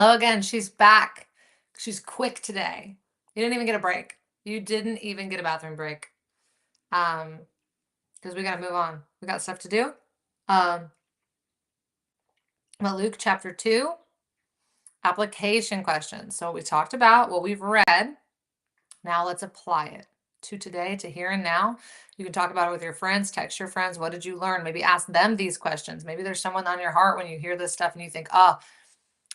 Oh, again, she's back. She's quick today. You didn't even get a break. You didn't even get a bathroom break. Um, because we gotta move on. We got stuff to do. Um, but Luke chapter 2, application questions. So we talked about what we've read. Now let's apply it to today, to here and now. You can talk about it with your friends, text your friends. What did you learn? Maybe ask them these questions. Maybe there's someone on your heart when you hear this stuff and you think, oh,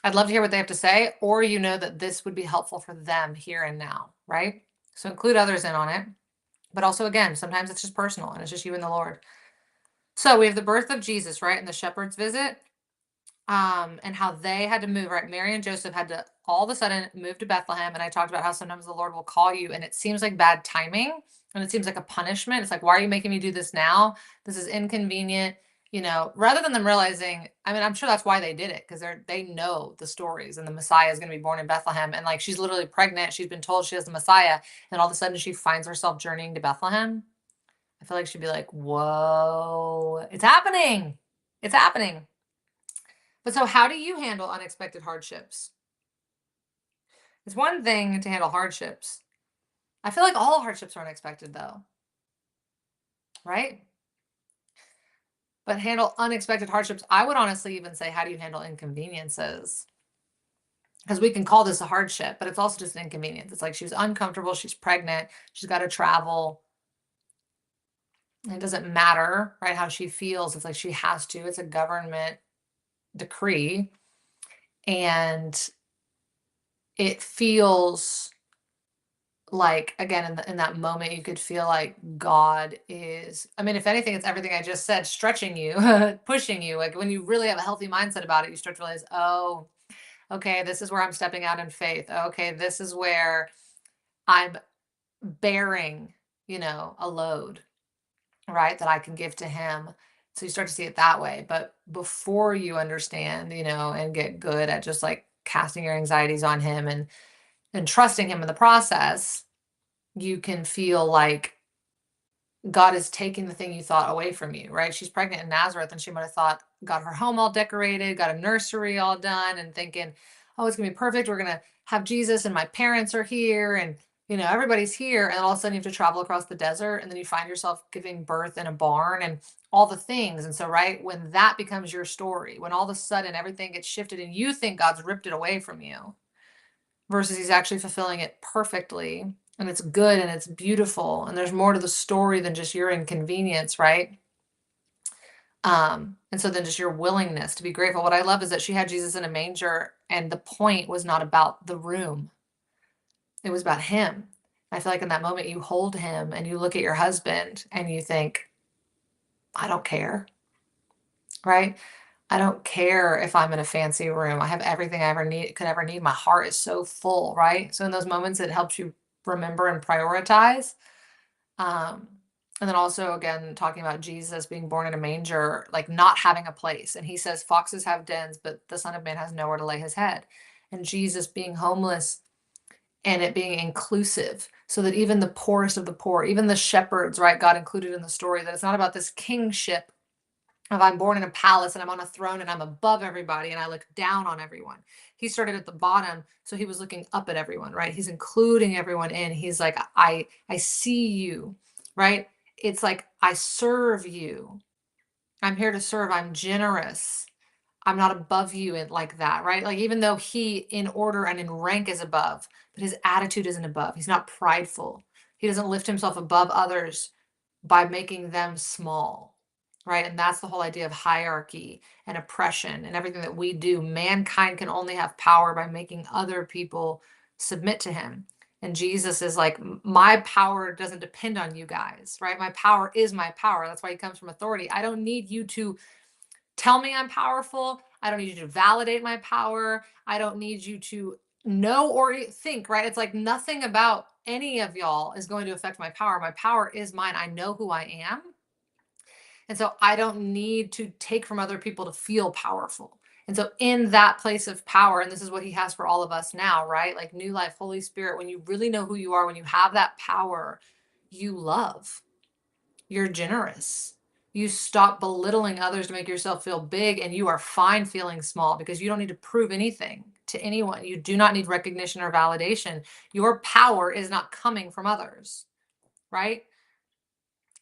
I'd love to hear what they have to say, or you know that this would be helpful for them here and now, right? So include others in on it. But also, again, sometimes it's just personal and it's just you and the Lord. So we have the birth of Jesus, right? And the shepherd's visit, and how they had to move, right? Mary and Joseph had to all of a sudden move to Bethlehem. And I talked about how sometimes the Lord will call you and it seems like bad timing and it seems like a punishment. It's like, why are you making me do this now? This is inconvenient. Rather than them realizing, I mean, I'm sure that's why they did it, because they know the stories and the Messiah is going to be born in Bethlehem. And like, she's literally pregnant. She's been told she has the Messiah. And all of a sudden she finds herself journeying to Bethlehem. I feel like she'd be like, whoa, it's happening. It's happening. But so how do you handle unexpected hardships? It's one thing to handle hardships. I feel like all hardships are unexpected though, right? But handle unexpected hardships. I would honestly even say, how do you handle inconveniences? Because we can call this a hardship, but it's also just an inconvenience. It's like she's uncomfortable, she's pregnant, she's got to travel. It doesn't matter, right, how she feels. It's like she has to. It's a government decree. And it feels like, again, in that moment, you could feel like God is, I mean, if anything, it's everything I just said, stretching you, pushing you. Like when you really have a healthy mindset about it, you start to realize, oh, okay, this is where I'm stepping out in faith. Okay, this is where I'm bearing, a load, right, that I can give to him. So you start to see it that way. But before you understand, and get good at just like casting your anxieties on him and trusting him in the process, you can feel like God is taking the thing you thought away from you, right? She's pregnant in Nazareth and she might have thought, got her home all decorated, got a nursery all done, and thinking, oh, it's gonna be perfect. We're gonna have Jesus and my parents are here and everybody's here. And all of a sudden you have to travel across the desert and then you find yourself giving birth in a barn and all the things. And so, right, when that becomes your story, when all of a sudden everything gets shifted and you think God's ripped it away from you, versus he's actually fulfilling it perfectly and it's good and it's beautiful and there's more to the story than just your inconvenience, right? And so then just your willingness to be grateful. What I love is that she had Jesus in a manger and the point was not about the room, it was about him. I feel like in that moment you hold him and you look at your husband and you think, I don't care, right? I don't care if I'm in a fancy room. I have everything I could ever need. My heart is so full, right? So in those moments, it helps you remember and prioritize. Um, and then also, again, talking about Jesus being born in a manger, like not having a place. And he says, foxes have dens, but the Son of Man has nowhere to lay his head. And Jesus being homeless and it being inclusive so that even the poorest of the poor, even the shepherds, right, God included in the story, that it's not about this kingship of I'm born in a palace and I'm on a throne and I'm above everybody and I look down on everyone. He started at the bottom, so he was looking up at everyone, right? He's including everyone in. He's like, I see you, right? It's like, I serve you. I'm here to serve. I'm generous. I'm not above you and like that, right? Like even though he in order and in rank is above, but his attitude isn't above. He's not prideful. He doesn't lift himself above others by making them small, right? And that's the whole idea of hierarchy and oppression and everything that we do. Mankind can only have power by making other people submit to him. And Jesus is like, my power doesn't depend on you guys, right? My power is my power. That's why he comes from authority. I don't need you to tell me I'm powerful. I don't need you to validate my power. I don't need you to know or think, right? It's like nothing about any of y'all is going to affect my power. My power is mine. I know who I am. And so I don't need to take from other people to feel powerful. And so in that place of power, and this is what he has for all of us now, right? Like new life, Holy Spirit, when you really know who you are, when you have that power, you love, you're generous, You stop belittling others to make yourself feel big, and you are fine feeling small because you don't need to prove anything to anyone. You do not need recognition or validation. Your power is not coming from others, right?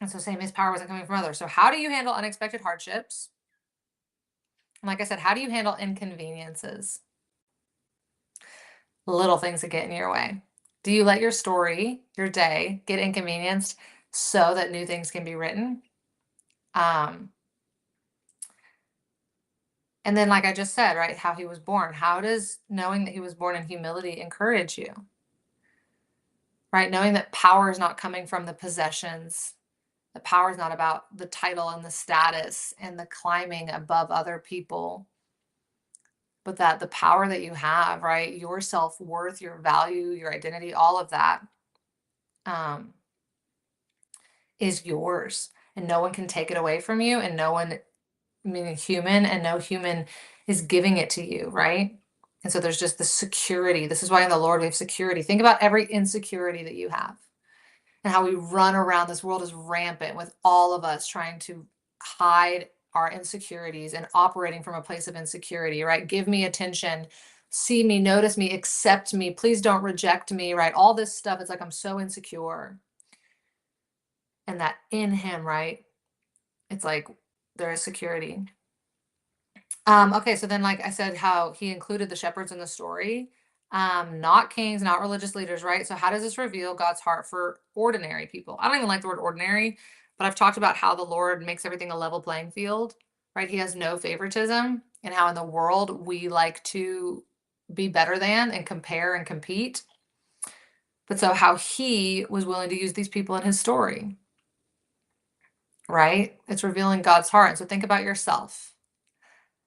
And so same, his power wasn't coming from others. So how do you handle unexpected hardships? And like I said, how do you handle inconveniences? Little things that get in your way. Do you let your story, your day, get inconvenienced so that new things can be written? Um, and then, like I just said, right, how he was born. How does knowing that he was born in humility encourage you? Right? Knowing that power is not coming from the possessions. The power is not about the title and the status and the climbing above other people, but that the power that you have, right? Your self-worth, your value, your identity, all of that um, is yours. And no one can take it away from you. And no one, meaning human, and no human is giving it to you, right? And so there's just the security. This is why in the Lord we have security. Think about every insecurity that you have and how we run around. This world is rampant with all of us trying to hide our insecurities and operating from a place of insecurity, right? Give me attention, see me, notice me, accept me, please don't reject me, right? All this stuff. It's like I'm so insecure. And that in him, right? It's like there is security. Okay, so then, like I said, how he included the shepherds in the story, not kings, not religious leaders, right? So how does this reveal God's heart for ordinary people? I don't even like the word ordinary, but I've talked about how the Lord makes everything a level playing field, right? He has no favoritism, and how in the world we like to be better than and compare and compete. But so how he was willing to use these people in his story, right? It's revealing God's heart. And so think about yourself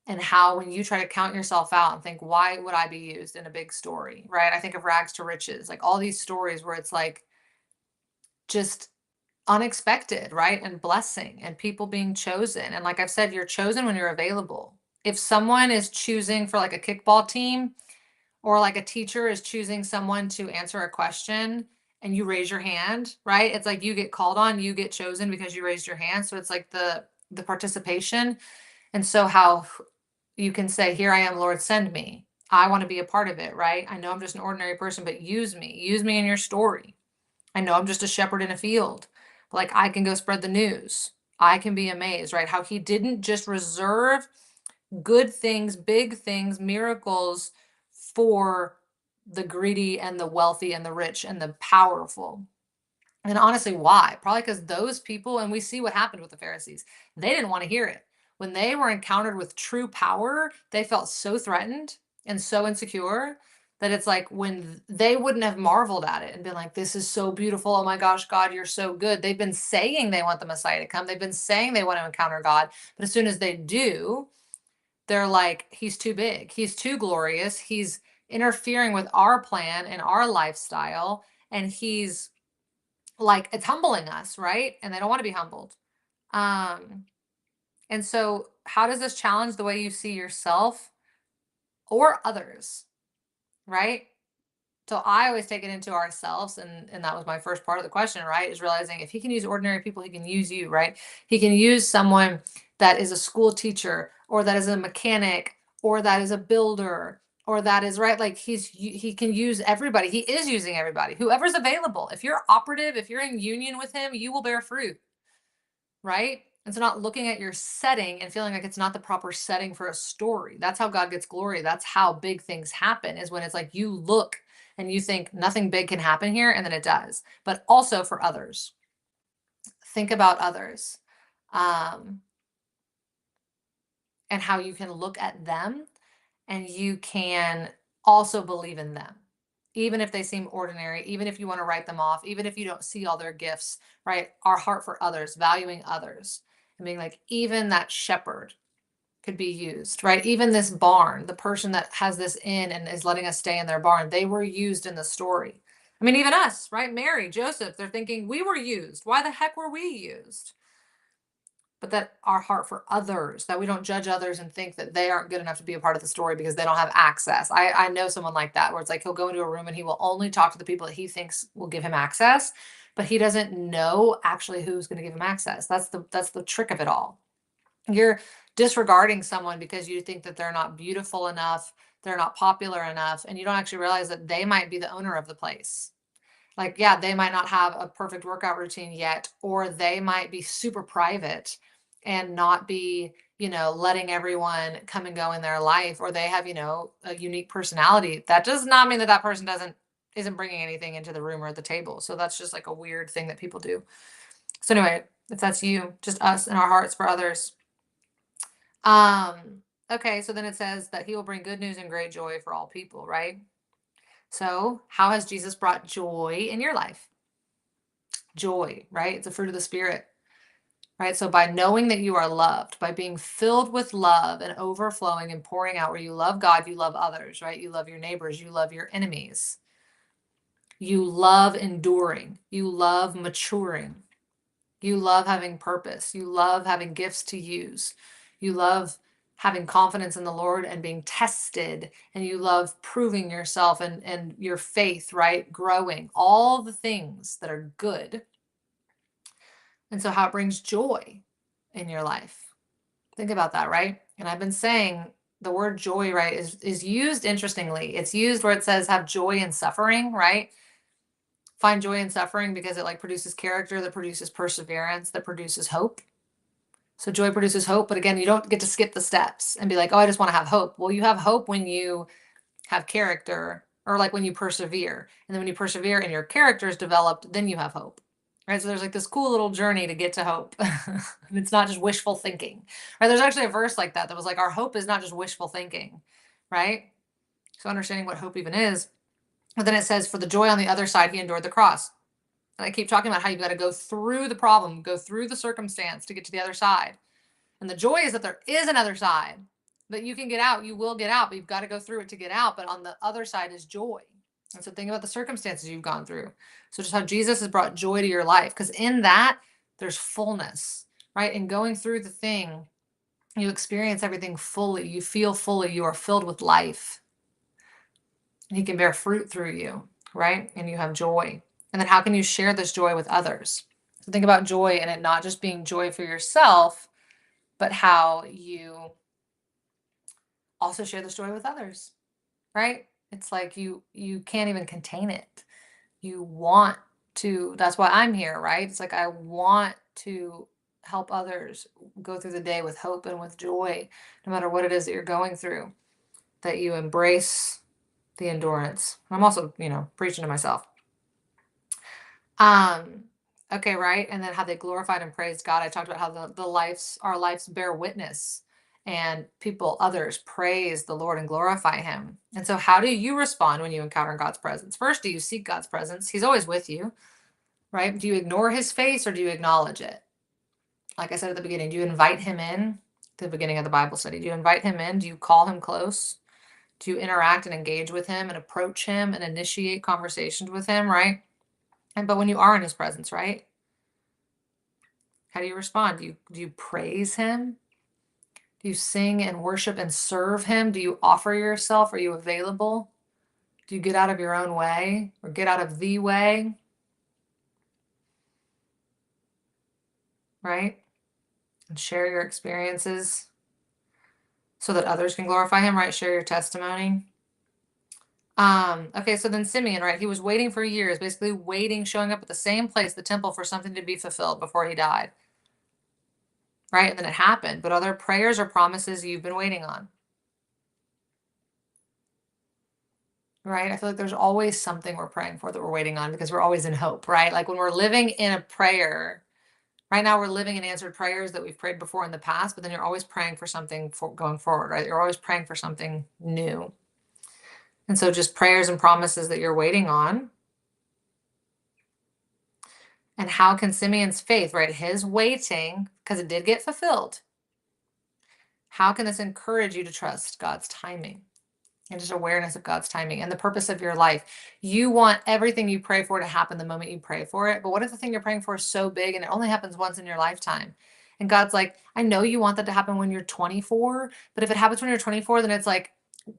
and how when you try to count yourself out and think, why would I be used in a big story, right? I think of rags to riches, like all these stories where it's like just unexpected, right? And blessing and people being chosen. And like I've said, you're chosen when you're available. If someone is choosing for like a kickball team, or like a teacher is choosing someone to answer a question and you raise your hand, right? It's like you get called on, you get chosen because you raised your hand. So it's like the participation. And so how you can say, here I am, Lord, send me. I want to be a part of it, right? I know I'm just an ordinary person, but use me. Use me in your story. I know I'm just a shepherd in a field, but like I can go spread the news. I can be amazed, right? How he didn't just reserve good things, big things, miracles for the greedy and the wealthy and the rich and the powerful. And honestly, why? Probably because those people, and we see what happened with the Pharisees, they didn't want to hear it. When they were encountered with true power, they felt so threatened and so insecure that it's like when they wouldn't have marveled at it and been like, this is so beautiful. Oh my gosh, God, you're so good. They've been saying they want the Messiah to come. They've been saying they want to encounter God. But as soon as they do, they're like, he's too big. He's too glorious. He's interfering with our plan and our lifestyle. And he's like, it's humbling us, right? And they don't want to be humbled. Um, and so how does this challenge the way you see yourself or others, right? So I always take it into ourselves, and that was my first part of the question, right? Is realizing if he can use ordinary people, he can use you, right? He can use someone that is a school teacher, or that is a mechanic, or that is a builder, or that is right. Like he can use everybody. He is using everybody, whoever's available. If you're operative, if you're in union with him, you will bear fruit, right? And so not looking at your setting and feeling like it's not the proper setting for a story. That's how God gets glory. That's how big things happen, is when it's like you look and you think nothing big can happen here, and then it does. But also for others. Think about others. Um, and how you can look at them and you can also believe in them. Even if they seem ordinary, even if you want to write them off, even if you don't see all their gifts, right? Our heart for others, valuing others, and being like, even that shepherd could be used, right? Even this barn, the person that has this inn and is letting us stay in their barn, they were used in the story. I mean, even us, right? Mary, Joseph, they're thinking, we were used. Why the heck were we used? But that our heart for others, that we don't judge others and think that they aren't good enough to be a part of the story because they don't have access. I know someone like that, where it's like he'll go into a room and he will only talk to the people that he thinks will give him access but he doesn't know actually who's going to give him access. That's the trick of it all. You're disregarding someone because you think that they're not beautiful enough, they're not popular enough, and you don't actually realize that they might be the owner of the place. Like, yeah, they might not have a perfect workout routine yet, or they might be super private and not be, letting everyone come and go in their life, or they have, a unique personality. That does not mean that that person isn't bringing anything into the room or at the table. So that's just like a weird thing that people do. So anyway, if that's you, just us and our hearts for others. Okay, so then it says that he will bring good news and great joy for all people, right? So, how has Jesus brought joy in your life? Joy, right? It's a fruit of the Spirit, right? So, by knowing that you are loved, by being filled with love and overflowing and pouring out where you love God, you love others, right? You love your neighbors, you love your enemies, you love enduring, you love maturing, you love having purpose, you love having gifts to use, you love having confidence in the Lord and being tested, and you love proving yourself and your faith, right? Growing, all the things that are good. And so how it brings joy in your life. Think about that, right? And I've been saying the word joy, right, is used interestingly. It's used where it says have joy in suffering, right? Find joy in suffering because it like produces character, that produces perseverance, that produces hope. So joy produces hope, but again, you don't get to skip the steps and be like, oh, I just want to have hope. Well, you have hope when you have character, or like when you persevere. And then when you persevere and your character is developed, then you have hope. Right? So there's like this cool little journey to get to hope. And it's not just wishful thinking. Right? There's actually a verse like that was like, our hope is not just wishful thinking. Right? So understanding what hope even is. But then it says, for the joy on the other side, he endured the cross. And I keep talking about how you've got to go through the problem, go through the circumstance to get to the other side. And the joy is that there is another side that you can get out. You will get out, but you've got to go through it to get out. But on the other side is joy. And so think about the circumstances you've gone through. So just how Jesus has brought joy to your life, because in that there's fullness, right? And going through the thing, you experience everything fully. You feel fully. You are filled with life. And he can bear fruit through you, right? And you have joy. And then how can you share this joy with others? So think about joy and it not just being joy for yourself, but how you also share this joy with others, right? It's like you can't even contain it. You want to, that's why I'm here, right? It's like I want to help others go through the day with hope and with joy, no matter what it is that you're going through, that you embrace the endurance. I'm also, preaching to myself. Okay, right? And then how they glorified and praised God. I talked about how our lives bear witness, and others praise the Lord and glorify him. And so how do you respond when you encounter God's presence? First, do you seek God's presence? He's always with you, right? Do you ignore his face or do you acknowledge it? Like I said at the beginning, do you invite him in? To the beginning of the Bible study, do you invite him in? Do you call him close? Do you interact and engage with him and approach him and initiate conversations with him, right? But when you are in his presence, right? How do you respond? Do you praise him? Do you sing and worship and serve him? Do you offer yourself? Are you available? Do you get out of your own way or get out of the way? Right? And share your experiences so that others can glorify him, right? Share your testimony. Okay, so then Simeon, right? He was waiting for years, basically waiting, showing up at the same place, the temple, for something to be fulfilled before he died. Right? And then it happened. But are there prayers or promises you've been waiting on? Right? I feel like there's always something we're praying for that we're waiting on because we're always in hope, right? Like when we're living in a prayer, right now we're living in answered prayers that we've prayed before in the past, but then you're always praying for something going forward, right? You're always praying for something new. And so just prayers and promises that you're waiting on. And how can Simeon's faith, right? His waiting, because it did get fulfilled. How can this encourage you to trust God's timing? And just awareness of God's timing and the purpose of your life. You want everything you pray for to happen the moment you pray for it. But what if the thing you're praying for is so big and it only happens once in your lifetime? And God's like, I know you want that to happen when you're 24, but if it happens when you're 24, then it's like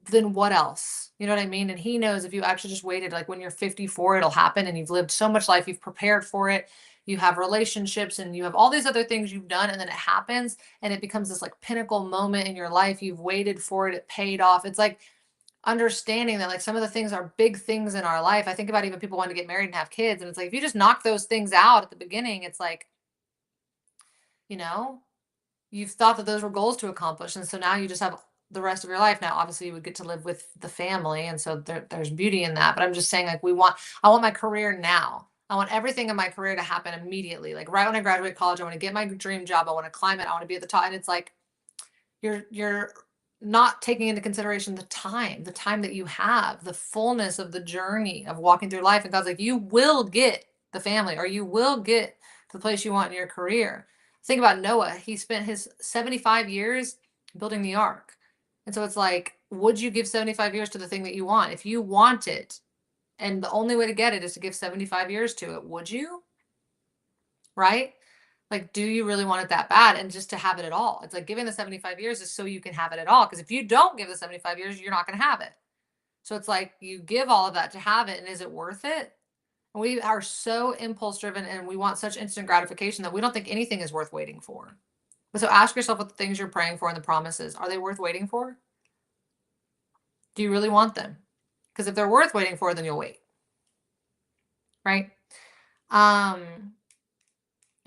then what else? You know what I mean? And he knows if you actually just waited, like when you're 54, it'll happen, and you've lived so much life, you've prepared for it, you have relationships, and you have all these other things you've done, and then it happens, and it becomes this like pinnacle moment in your life. You've waited for it, it paid off. It's like understanding that like some of the things are big things in our life. I think about even people wanting to get married and have kids, and it's like if you just knock those things out at the beginning, it's like, you know, you've thought that those were goals to accomplish, and so now you just have the rest of your life. Now obviously you would get to live with the family, and so there's beauty in that, but I'm just saying like I want my career now. I want everything in my career to happen immediately, like right when I graduate college. I want to get my dream job, I want to climb it, I want to be at the top. And it's like you're not taking into consideration the time that you have, the fullness of the journey of walking through life. And God's like, you will get the family, or you will get to the place you want in your career. Think about Noah. He spent his 75 years building the ark. And so it's like, would you give 75 years to the thing that you want? If you want it, and the only way to get it is to give 75 years to it, would you? Right? Like, do you really want it that bad? And just to have it at all. It's like giving the 75 years is so you can have it at all. Because if you don't give the 75 years, you're not going to have it. So it's like you give all of that to have it. And is it worth it? And we are so impulse driven, and we want such instant gratification that we don't think anything is worth waiting for. But so ask yourself what the things you're praying for and the promises, are they worth waiting for? Do you really want them? Because if they're worth waiting for, then you'll wait. Right? And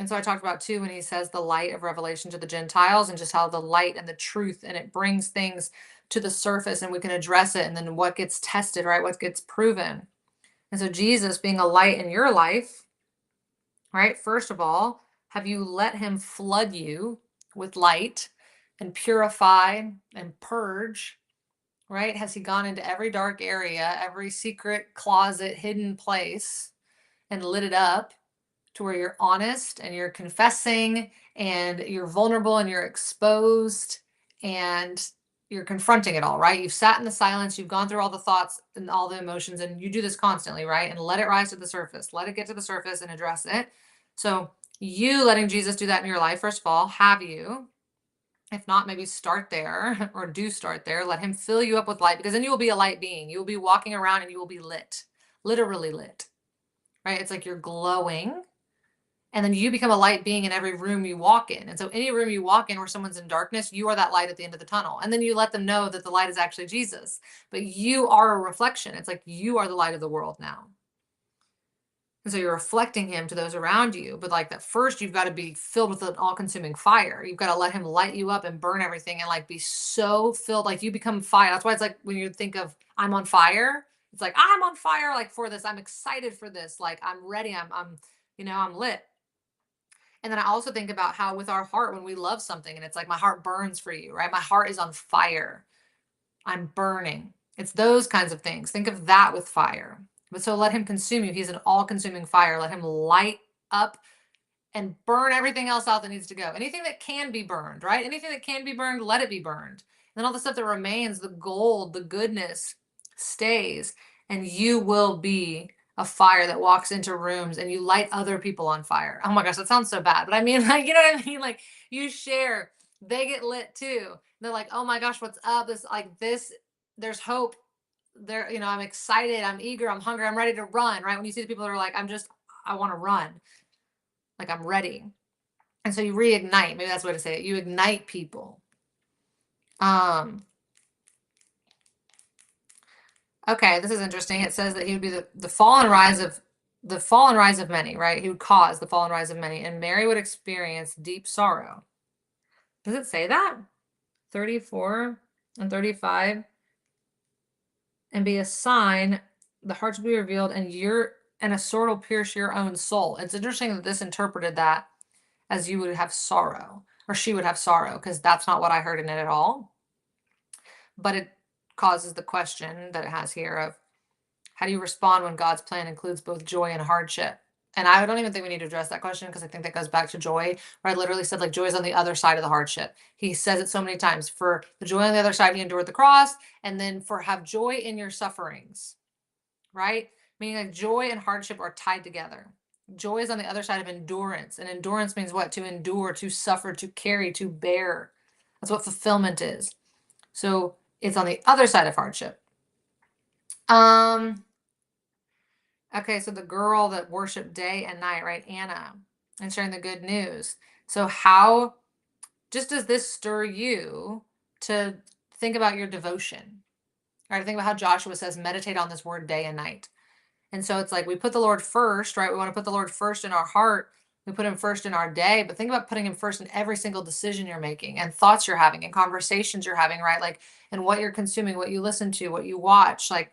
so I talked about too, when he says the light of revelation to the Gentiles, and just how the light and the truth, and it brings things to the surface and we can address it. And then what gets tested, right? What gets proven. And so Jesus being a light in your life, right? First of all, have you let him flood you with light and purify and purge, right? Has he gone into every dark area, every secret closet, hidden place, and lit it up to where you're honest and you're confessing and you're vulnerable and you're exposed and you're confronting it all, right? You've sat in the silence, you've gone through all the thoughts and all the emotions, and you do this constantly, right? And let it rise to the surface, let it get to the surface and address it. So you letting Jesus do that in your life, first of all, have you? If not, maybe start there, or do start there. Let him fill you up with light, because then you will be a light being. You will be walking around and you will be lit, literally lit, right? It's like you're glowing. And then you become a light being in every room you walk in. And so any room you walk in where someone's in darkness, you are that light at the end of the tunnel. And then you let them know that the light is actually Jesus. But you are a reflection. It's like you are the light of the world now. And so you're reflecting him to those around you. But like that first, you've got to be filled with an all-consuming fire. You've got to let him light you up and burn everything, and like be so filled, like you become fire. That's why it's like when you think of I'm on fire, it's like I'm on fire, like for this. I'm excited for this. Like I'm ready. I'm lit. And then I also think about how with our heart, when we love something and it's like my heart burns for you, right? My heart is on fire. I'm burning. It's those kinds of things. Think of that with fire. But so let him consume you. He's an all-consuming fire. Let him light up and burn everything else out that needs to go. Anything that can be burned, right? Anything that can be burned, let it be burned. And then all the stuff that remains, the gold, the goodness, stays. And you will be a fire that walks into rooms and you light other people on fire. Oh my gosh, that sounds so bad. But I mean, like, you know what I mean? Like you share, they get lit too. They're like, oh my gosh, what's up? There's hope. I'm excited, I'm eager, I'm hungry, I'm ready to run, right? When you see the people that are like, I want to run. Like I'm ready. And so you reignite, maybe that's the way to say it. You ignite people. Okay, this is interesting. It says that he would be the fall and rise of many, right? He would cause the fall and rise of many, and Mary would experience deep sorrow. Does it say that? 34 and 35. And be a sign, the hearts will be revealed, and a sword will pierce your own soul. It's interesting that this interpreted that as you would have sorrow, or she would have sorrow, because that's not what I heard in it at all. But it causes the question that it has here of how do you respond when God's plan includes both joy and hardship? And I don't even think we need to address that question, because I think that goes back to joy, where I literally said like joy is on the other side of the hardship. He says it so many times. For the joy on the other side, he endured the cross, and then for have joy in your sufferings, right? Meaning like joy and hardship are tied together. Joy is on the other side of endurance, and endurance means what? To endure, to suffer, to carry, to bear. That's what fulfillment is. So It's on the other side of hardship. Okay, so the girl that worshiped day and night, right? Anna, and sharing the good news. So how just does this stir you to think about your devotion? Right? Think about how Joshua says, meditate on this word day and night. And so it's like we put the Lord first, right? We want to put the Lord first in our heart. We put him first in our day, but think about putting him first in every single decision you're making and thoughts you're having and conversations you're having, right? Like, and what you're consuming, what you listen to, what you watch, like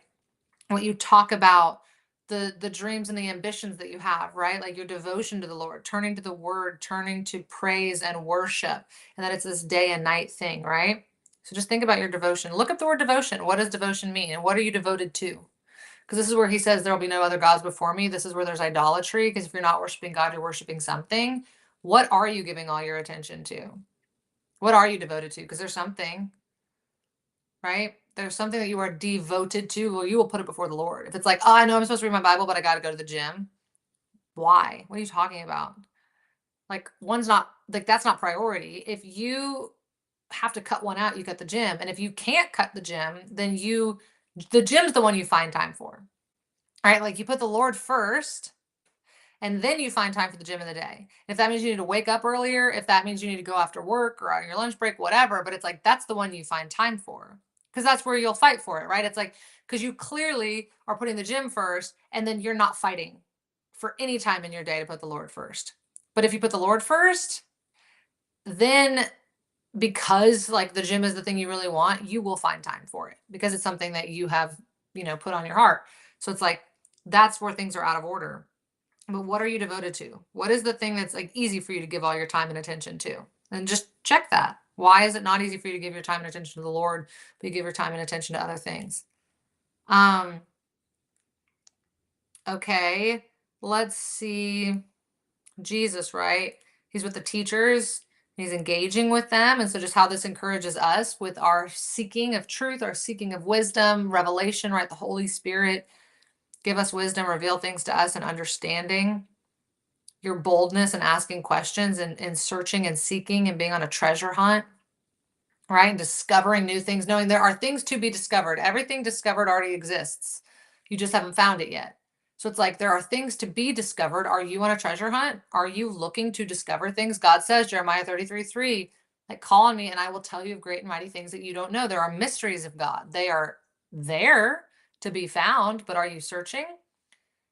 what you talk about, the dreams and the ambitions that you have, right? Like your devotion to the Lord, turning to the word, turning to praise and worship, and that it's this day and night thing, right? So just think about your devotion. Look up the word devotion. What does devotion mean? And what are you devoted to? Because this is where he says there will be no other gods before me. This is where there's idolatry. Because if you're not worshiping God, you're worshiping something. What are you giving all your attention to? What are you devoted to? Because there's something, right? There's something that you are devoted to. Well, you will put it before the Lord. If it's like, oh, I know I'm supposed to read my Bible, but I got to go to the gym. Why? What are you talking about? Like, one's not, like, that's not priority. If you have to cut one out, you cut the gym. And if you can't cut the gym, then the gym's the one you find time for. All right. Like, you put the Lord first, and then you find time for the gym in the day. If that means you need to wake up earlier, if that means you need to go after work or on your lunch break, whatever, but it's like that's the one you find time for because that's where you'll fight for it, right? It's like because you clearly are putting the gym first and then you're not fighting for any time in your day to put the Lord first. But if you put the Lord first, then because like the gym is the thing you really want, you will find time for it because it's something that you have, put on your heart. So it's like that's where things are out of order. But what are you devoted to? What is the thing that's like easy for you to give all your time and attention to? And just check that. Why is it not easy for you to give your time and attention to the Lord, but you give your time and attention to other things? Okay, let's see. Jesus, right? He's with the teachers, he's engaging with them. And so just how this encourages us with our seeking of truth, our seeking of wisdom, revelation, right? The Holy Spirit give us wisdom, reveal things to us and understanding. Your boldness and asking questions and searching and seeking and being on a treasure hunt, right? And discovering new things, knowing there are things to be discovered. Everything discovered already exists. You just haven't found it yet. So it's like there are things to be discovered. Are you on a treasure hunt? Are you looking to discover things? God says, Jeremiah 33:3, like call on me and I will tell you of great and mighty things that you don't know. There are mysteries of God. They are there to be found, but are you searching?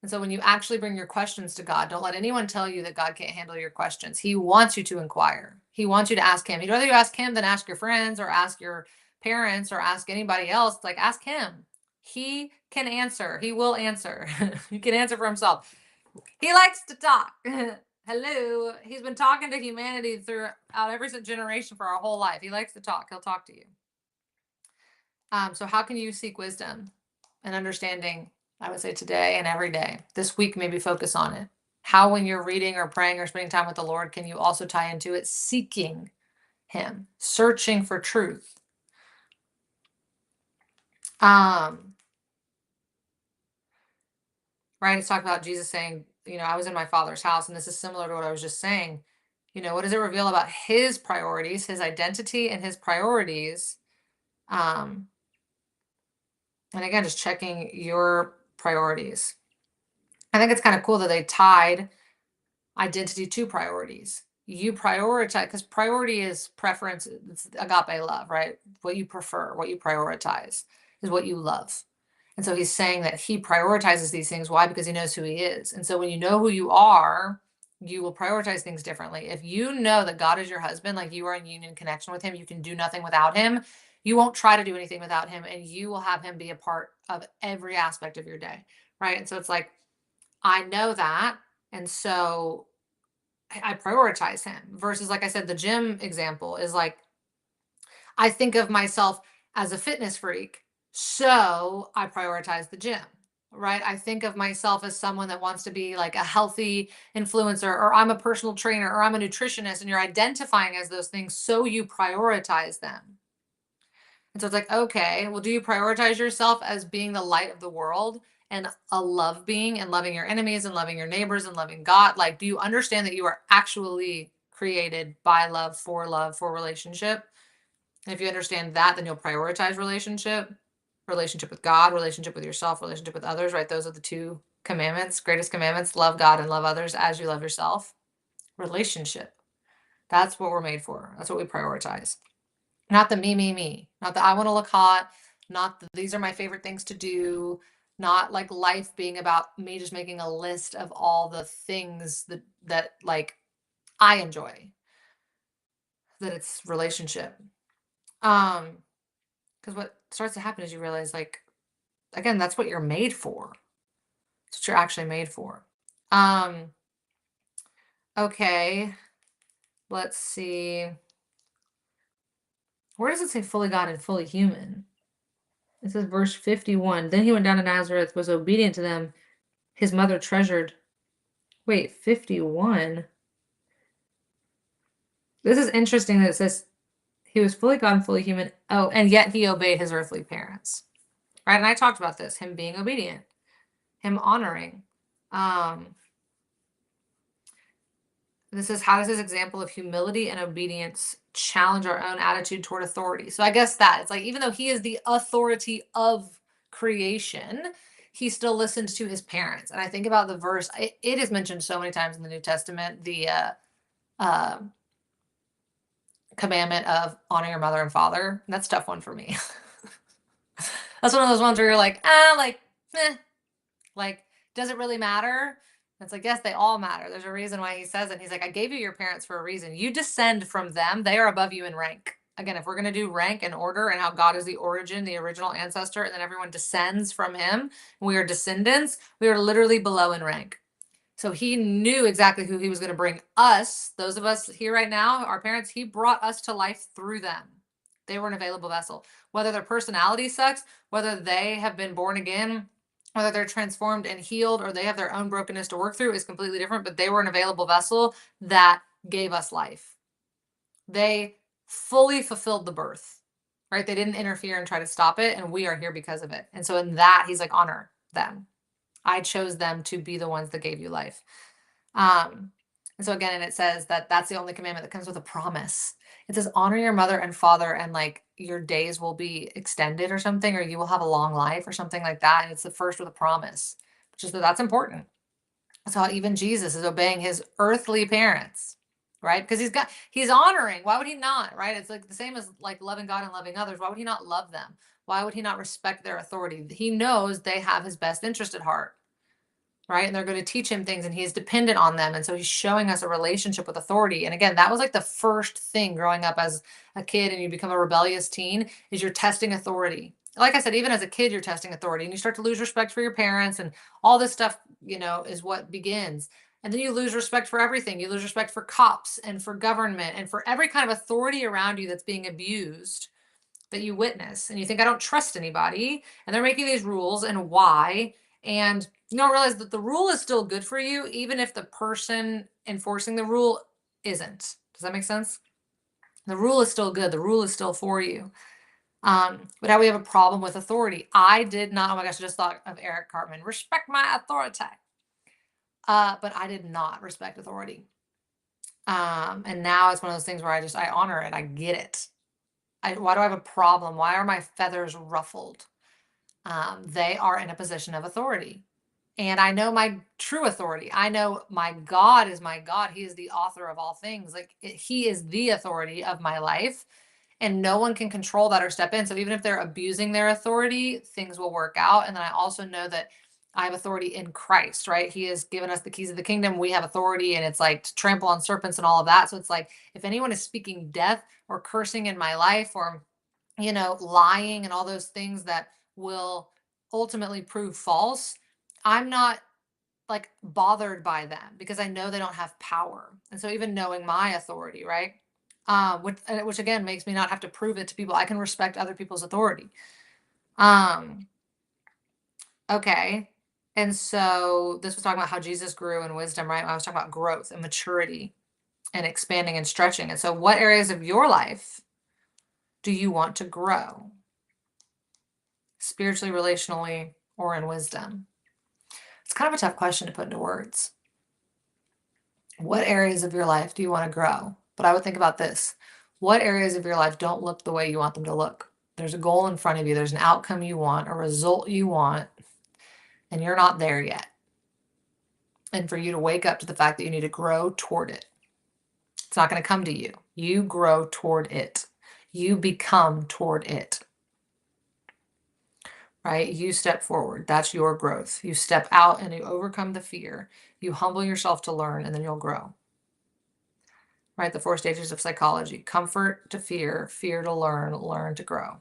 And so when you actually bring your questions to God, don't let anyone tell you that God can't handle your questions. He wants you to inquire. He wants you to ask him. He'd rather you ask him than ask your friends or ask your parents or ask anybody else. It's like, ask him. He can answer. He will answer. He can answer for himself. He likes to talk. Hello. He's been talking to humanity throughout every generation for our whole life. He likes to talk. He'll talk to you. So how can you seek wisdom and understanding? I would say today and every day. This week, maybe focus on it. How, when you're reading or praying or spending time with the Lord, can you also tie into it seeking him, searching for truth? Right? It's talked about Jesus saying, I was in my Father's house, and this is similar to what I was just saying. What does it reveal about his priorities, his identity, and his priorities? And again, just checking your priorities. I think it's kind of cool that they tied identity to priorities. You prioritize, because priority is preference, it's agape love, right? What you prefer, what you prioritize is what you love. And so he's saying that he prioritizes these things. Why? Because he knows who he is. And so when you know who you are, you will prioritize things differently. If you know that God is your husband, like you are in union connection with him, you can do nothing without him. You won't try to do anything without him, and you will have him be a part of every aspect of your day, right? And so it's like, I know that. And so I prioritize him versus, like I said, the gym example is like, I think of myself as a fitness freak. So I prioritize the gym, right? I think of myself as someone that wants to be like a healthy influencer, or I'm a personal trainer, or I'm a nutritionist, and you're identifying as those things. So you prioritize them. And so it's like, okay, well, do you prioritize yourself as being the light of the world and a love being and loving your enemies and loving your neighbors and loving God? Like, do you understand that you are actually created by love for relationship? And if you understand that, then you'll prioritize relationship with God, relationship with yourself, relationship with others, right? Those are the two commandments, greatest commandments: love God and love others as you love yourself. Relationship. That's what we're made for. That's what we prioritize. Not the me. Not the I want to look hot. Not the these are my favorite things to do. Not like life being about me just making a list of all the things that like I enjoy. That it's relationship. Because what starts to happen is you realize, like, again, that's what you're made for. That's what you're actually made for. Um, okay, let's see. Where does it say fully God and fully human? It says verse 51. Then he went down to Nazareth, was obedient to them. His mother treasured. Wait, 51? This is interesting that it says he was fully God and fully human. Oh, and yet he obeyed his earthly parents. Right? And I talked about this, him being obedient, him honoring. This is how does this example of humility and obedience challenge our own attitude toward authority? So I guess that it's like, even though he is the authority of creation, he still listens to his parents. And I think about the verse, it is mentioned so many times in the New Testament, the uh, commandment of honor your mother and father. And that's a tough one for me. That's one of those ones where you're like, like, does it really matter? It's like, yes, they all matter. There's a reason why he says it. He's like, I gave you your parents for a reason. You descend from them. They are above you in rank. Again, if we're going to do rank and order and how God is the origin, the original ancestor, and then everyone descends from him, and we are descendants, we are literally below in rank. So he knew exactly who he was going to bring us, those of us here right now, our parents, he brought us to life through them. They were an available vessel. Whether their personality sucks, whether they have been born again, whether they're transformed and healed, or they have their own brokenness to work through is completely different, but they were an available vessel that gave us life. They fully fulfilled the birth, right? They didn't interfere and try to stop it, and we are here because of it. And so in that, he's like, honor them. I chose them to be the ones that gave you life. And so again, and it says that that's the only commandment that comes with a promise. It says, honor your mother and father, and like your days will be extended or something, or you will have a long life or something like that. And it's the first with a promise, which is that's important. So even Jesus is obeying his earthly parents, right? Because he's honoring. Why would he not, right? It's like the same as like loving God and loving others. Why would he not love them? Why would he not respect their authority? He knows they have his best interest at heart, right? And they're going to teach him things, and he's dependent on them. And so he's showing us a relationship with authority. And again, that was like the first thing growing up as a kid, and you become a rebellious teen, is you're testing authority. Like I said, even as a kid, you're testing authority, and you start to lose respect for your parents, and all this stuff, is what begins. And then you lose respect for everything. You lose respect for cops and for government and for every kind of authority around you that's being abused that you witness. And you think, I don't trust anybody. And they're making these rules, and why? And you don't realize that the rule is still good for you, even if the person enforcing the rule isn't. Does that make sense? The rule is still good. The rule is still for you. But how we have a problem with authority. I did not, oh my gosh, I just thought of Eric Cartman, respect my authority. But I did not respect authority. And now it's one of those things where I honor it. I get it. Why do I have a problem? Why are my feathers ruffled? They are in a position of authority. And I know my true authority. I know my God is my God. He is the author of all things. He is the authority of my life, and no one can control that or step in. So even if they're abusing their authority, things will work out. And then I also know that I have authority in Christ, right? He has given us the keys of the kingdom. We have authority, and it's like to trample on serpents and all of that. So it's like, if anyone is speaking death or cursing in my life, or, lying and all those things that will ultimately prove false, I'm not like bothered by them, because I know they don't have power. And so even knowing my authority, right? Which again makes me not have to prove it to people. I can respect other people's authority. Okay. And so this was talking about how Jesus grew in wisdom, right? I was talking about growth and maturity and expanding and stretching. And so what areas of your life do you want to grow? Spiritually, relationally, or in wisdom? It's kind of a tough question to put into words. What areas of your life do you want to grow? But I would think about this. What areas of your life don't look the way you want them to look? There's a goal in front of you. There's an outcome you want, a result you want, and you're not there yet. And for you to wake up to the fact that you need to grow toward it. It's not going to come to you. You grow toward it. You become toward it. Right? You step forward. That's your growth. You step out and you overcome the fear. You humble yourself to learn, and then you'll grow. Right? The 4 stages of psychology: comfort to fear, fear to learn to grow.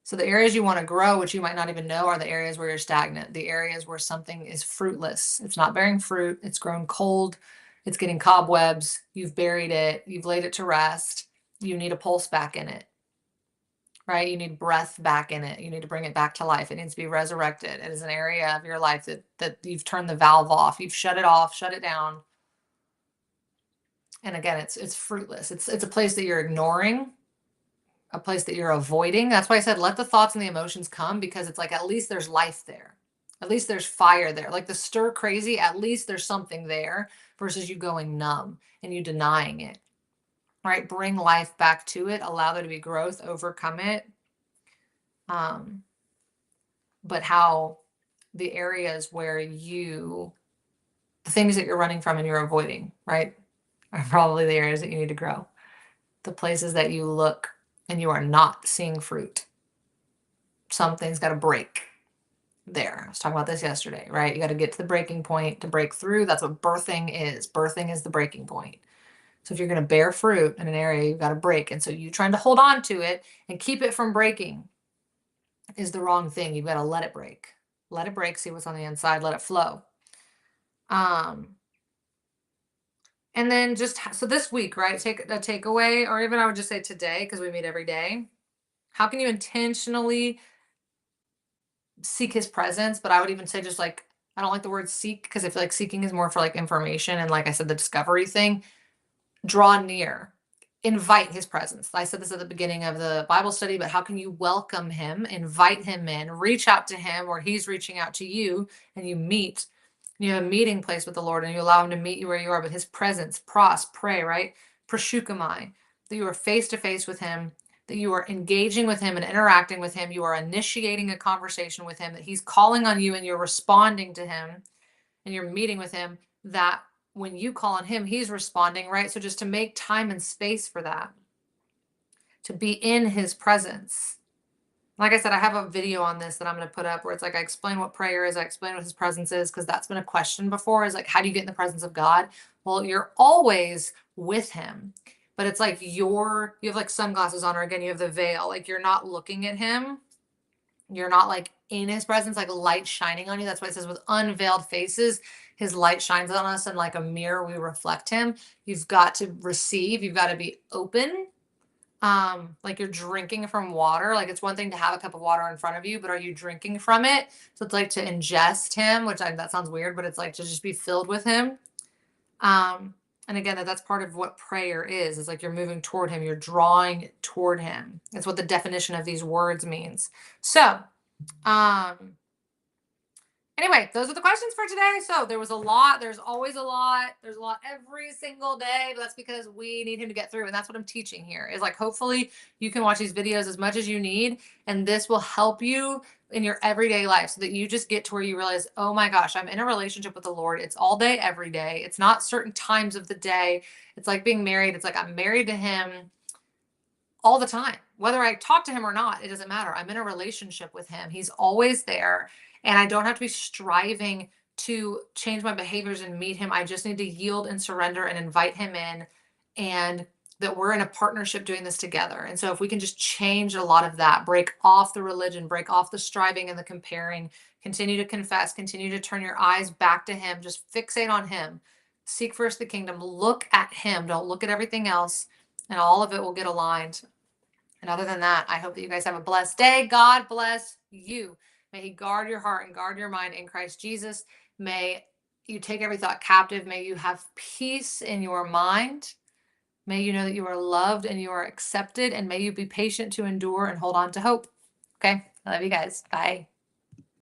So the areas you want to grow, which you might not even know, are the areas where you're stagnant, the areas where something is fruitless. It's not bearing fruit. It's grown cold. It's getting cobwebs. You've buried it. You've laid it to rest. You need a pulse back in it, right? You need breath back in it. You need to bring it back to life. It needs to be resurrected. It is an area of your life that you've turned the valve off. You've shut it off, shut it down. And again, it's fruitless. It's a place that you're ignoring, a place that you're avoiding. That's why I said let the thoughts and the emotions come, because it's like at least there's life there. At least there's fire there. Like the stir crazy, at least there's something there, versus you going numb and you denying it. Right? Bring life back to it. Allow there to be growth. Overcome it. But how the areas where the things that you're running from and you're avoiding, right, are probably the areas that you need to grow. The places that you look and you are not seeing fruit. Something's got to break there. I was talking about this yesterday, right? You got to get to the breaking point to break through. That's what birthing is. Birthing is the breaking point. So if you're going to bear fruit in an area, you've got to break. And so you trying to hold on to it and keep it from breaking is the wrong thing. You've got to let it break. Let it break, see what's on the inside, let it flow. And then just, so this week, right, take a takeaway, or even I would just say today, because we meet every day. How can you intentionally seek his presence? But I would even say just like, I don't like the word seek, because I feel like seeking is more for like information. And like I said, the discovery thing, draw near, invite his presence. I said this at the beginning of the Bible study, but how can you welcome him, invite him in, reach out to him, or he's reaching out to you, and you meet. You have a meeting place with the Lord, and you allow him to meet you where you are, but his presence, pray, right? Proshukamai, that you are face to face with him, that you are engaging with him and interacting with him. You are initiating a conversation with him, that he's calling on you and you're responding to him and you're meeting with him, that when you call on him, he's responding, right? So just to make time and space for that, to be in his presence. Like I said, I have a video on this that I'm going to put up where it's like I explain what prayer is, I explain what his presence is, because that's been a question before, is like, how do you get in the presence of God? Well, you're always with him, but it's like you have like sunglasses on, or again, you have the veil, like you're not looking at him. You're not like in his presence, like light shining on you. That's why it says with unveiled faces, his light shines on us, and like a mirror, we reflect him. You've got to receive, you've got to be open. Like you're drinking from water. Like it's one thing to have a cup of water in front of you, but are you drinking from it? So it's like to ingest him, that sounds weird, but it's like to just be filled with him. And again, that's part of what prayer is. It's like you're moving toward him, you're drawing toward him. That's what the definition of these words means. So, anyway, those are the questions for today. So there was a lot. There's always a lot. There's a lot every single day, but that's because we need him to get through. And that's what I'm teaching here, is like, hopefully you can watch these videos as much as you need. And this will help you in your everyday life, so that you just get to where you realize, oh my gosh, I'm in a relationship with the Lord. It's all day, every day. It's not certain times of the day. It's like being married. It's like I'm married to him all the time. Whether I talk to him or not, it doesn't matter. I'm in a relationship with him. He's always there. And I don't have to be striving to change my behaviors and meet him. I just need to yield and surrender and invite him in, and that we're in a partnership doing this together. And so if we can just change a lot of that, break off the religion, break off the striving and the comparing, continue to confess, continue to turn your eyes back to him, just fixate on him, seek first the kingdom, look at him, don't look at everything else, and all of it will get aligned. And other than that, I hope that you guys have a blessed day. God bless you. May he guard your heart and guard your mind in Christ Jesus. May you take every thought captive. May you have peace in your mind. May you know that you are loved and you are accepted. And may you be patient to endure and hold on to hope. Okay. I love you guys. Bye.